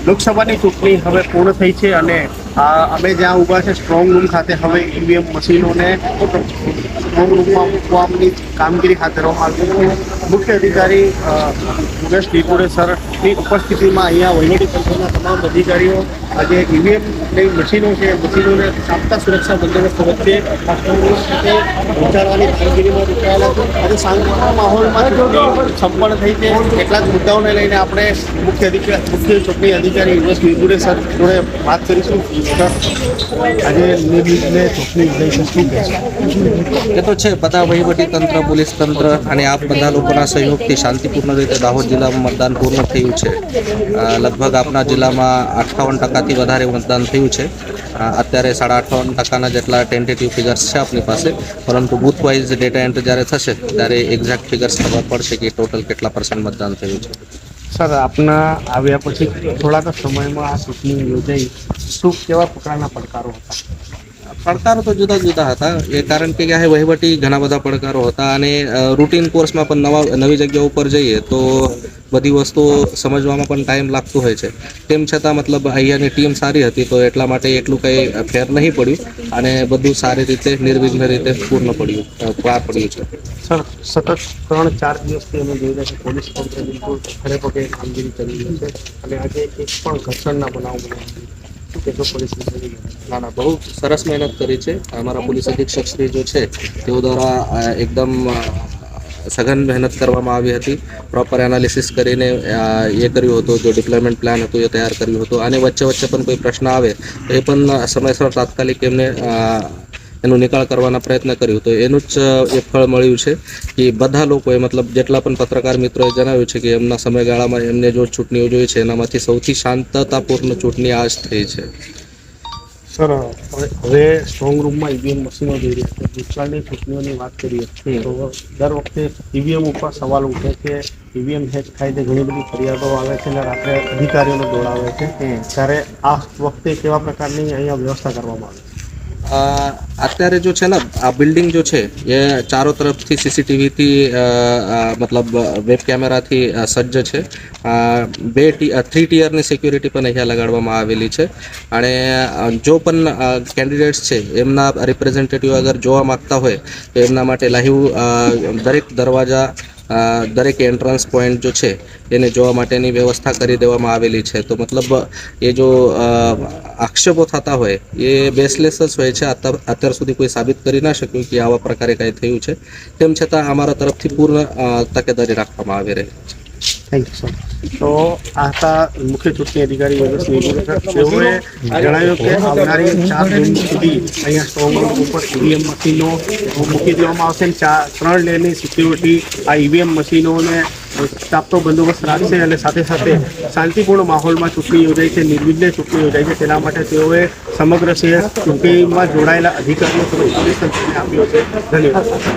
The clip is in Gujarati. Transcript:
લોકસભાની ચૂંટણી હવે પૂર્ણ થઈ છે અને અમે જ્યાં ઊભા છે સ્ટ્રોંગ રૂમ ખાતે હવે ઈવીએમ મશીનોને સ્ટ્રોંગ રૂમમાં મૂકવાની કામગીરી હાથ ધરવામાં આવી છે. મુખ્ય અધિકારી યોગેશ ડિપોરે સરની ઉપસ્થિતિમાં અહીંયા વહીવટીતંત્રના તમામ અધિકારીઓ આજે ઈવીએમની મશીનો છે મશીનોને આપતા સુરક્ષા બંદોબસ્ત વચ્ચે આ સ્ટ્રોંગ રૂમ ખાતે પહોંચાડવાની કામગીરીમાં જોડાયેલા છે. આજે શાંતિપૂર્ણ માહોલમાં સંપન્ન થઈ છે. કેટલાક મુદ્દાઓને લઈને આપણે મુખ્ય ચૂંટણી અધિકારી યોગેશ ડિપોરે સર જોડે વાત કરીશું. આજે નિર્વિઘ્ને ચૂંટણી થઈ છે, શું કહેશે? એ તો છે, બધા વહીવટી તંત્ર, પોલીસ તંત્ર અને આપ બધા લોકોના સહયોગથી શાંતિપૂર્ણ રીતે દાહોદ જિલ્લામાં મતદાન પૂર્ણ થયું છે. લગભગ આપણા જિલ્લામાં 58% વધારે મતદાન થયું છે. અત્યારે 58.5% જેટલા ટેન્ટેટિવ ફિગર્સ છે આપણી પાસે, પરંતુ બૂથ વાઇઝ ડેટા એન્ટ્રી જ્યારે થશે ત્યારે એક્ઝેક્ટ ફિગર્સ ખબર પડશે કે ટોટલ કેટલા % મતદાન થયું છે. સર, આપના આવ્યા પછી થોડાક સમયમાં આ ચૂંટણી યોજાઈ, શું કેવા પ્રકારના પડકારો હતા? પડકારો તો જુદા જુદા હતા. એ કારણ કે આ વહીવટી ઘણા બધા પડકારો હતા અને રૂટીન કોર્સમાં પણ નવી જગ્યાઓ ઉપર જઈએ તો બધી વસ્તુઓ સમજવામાં પણ ટાઈમ લાગતો હોય છે. તેમ છતાં મતલબ અહીંયાની ટીમ સારી હતી તો એટલા માટે એટલું કંઈ ફેર નહીં પડ્યું અને બધું સારી રીતે નિર્વિઘ્ન રીતે પાર પડ્યું છે. સર, સતત 3-4 દિવસથી અમે જોઈ રહ્યા છીએ પોલીસ તંત્ર બિલકુલ ખડે પગે કામગીરી કરી રહી છે અને આજે એક પણ ઘર્ષણના બનાવ બન્યા. ના ના, બહુ સરસ મહેનત કરી છે અમારા પોલીસ અધિક્ષક શ્રી જો છે તેઓ દ્વારા. એકદમ સઘન મહેનત કરવામાં આવી હતી. પ્રોપર એનાલિસિસ કરીને એ કર્યું હતું. જો ડિપ્લોયમેન્ટ પ્લાન હતું એ તૈયાર કર્યું હતું અને વચ્ચે પણ કોઈ પ્રશ્ન આવે તો એ પણ સમયસર તાત્કાલિક એમને એનો નિકાલ કરવાના પ્રયત્ન કર્યો. તો એનું જ એક ફળ મળ્યું છે કે બધા લોકોએ મતલબ જેટલા પણ પત્રકાર મિત્રોએ જણાવ્યું છે કે એમના સમયગાળામાં એમને જો ચૂંટણીઓ જોઈ છે એનામાંથી સૌથી શાંતતાપૂર્ણ ચૂંટણી આ જ થઈ છે. સર, હવે સ્ટ્રોંગ રૂમમાં ઈવીએમ મશીનો જઈ રહ્યા છે. ભૂતકાળની ચૂંટણીઓની વાત કરીએ તો દર વખતે ઈવીએમ ઉપર સવાલ ઉઠે છે. ઈવીએમ હેક થાય છે, ઘણી બધી ફરિયાદો આવે છે અને રાત્રે અધિકારીઓને દોડાવે છે. ત્યારે આ વખતે કેવા પ્રકારની અહીંયા વ્યવસ્થા કરવામાં આવે છે? અત્યારે જો છે ને આ બિલ્ડિંગ જો છે એ ચારો તરફથી સીસીટીવીથી મતલબ વેબ કેમેરાથી સજ્જ છે. 3 ટિયરની સિક્યુરિટી પણ અહીંયા લગાડવામાં આવેલી છે અને જો પણ કેન્ડિડેટ્સ છે એમના રિપ્રેઝેન્ટેટિવ અગર જોવા માગતા હોય તો એમના માટે લાઈવ દરેક દરવાજા, દરેક એન્ટ્રન્સ પોઈન્ટ જો છે એને જોવા માટેની વ્યવસ્થા કરી દેવામાં આવેલી છે. તો મતલબ એ જો આક્ષેપો થતા હોય એ બેસલેસ જ હોય છે. અત્યાર સુધી કોઈ સાબિત કરી ના શક્યું કે આવા પ્રકારે કંઈ થયું છે. તેમ છતાં અમારા તરફથી પૂર્ણ તકેદારી રાખવામાં આવી રહી છે. Thank you sir. તો આ હતા મુખ્ય ચૂંટણી અધિકારી યોગેશ ડિપોરે સર. તેઓએ જણાવ્યું કે આવનારી 4 જૂન સુધી અહીંયા સ્ટ્રોંગ રૂમ ઉપર ઈવીએમ મશીનો મૂકી દેવામાં આવશે અને 3 લેનની સિક્યુરિટી આ ઈવીએમ મશીનોને ચાપતો બંદોબસ્ત રાખશે અને સાથે સાથે શાંતિપૂર્ણ માહોલમાં ચૂંટણી યોજાય છે, નિર્વિઘ્ને ચૂંટણી યોજાય છે. તેના માટે તેઓએ સમગ્ર શહેર ચૂંટણીમાં જોડાયેલા અધિકારીઓ તેમજ પોલીસ તંત્રને આપ્યો છે. ધન્યવાદ.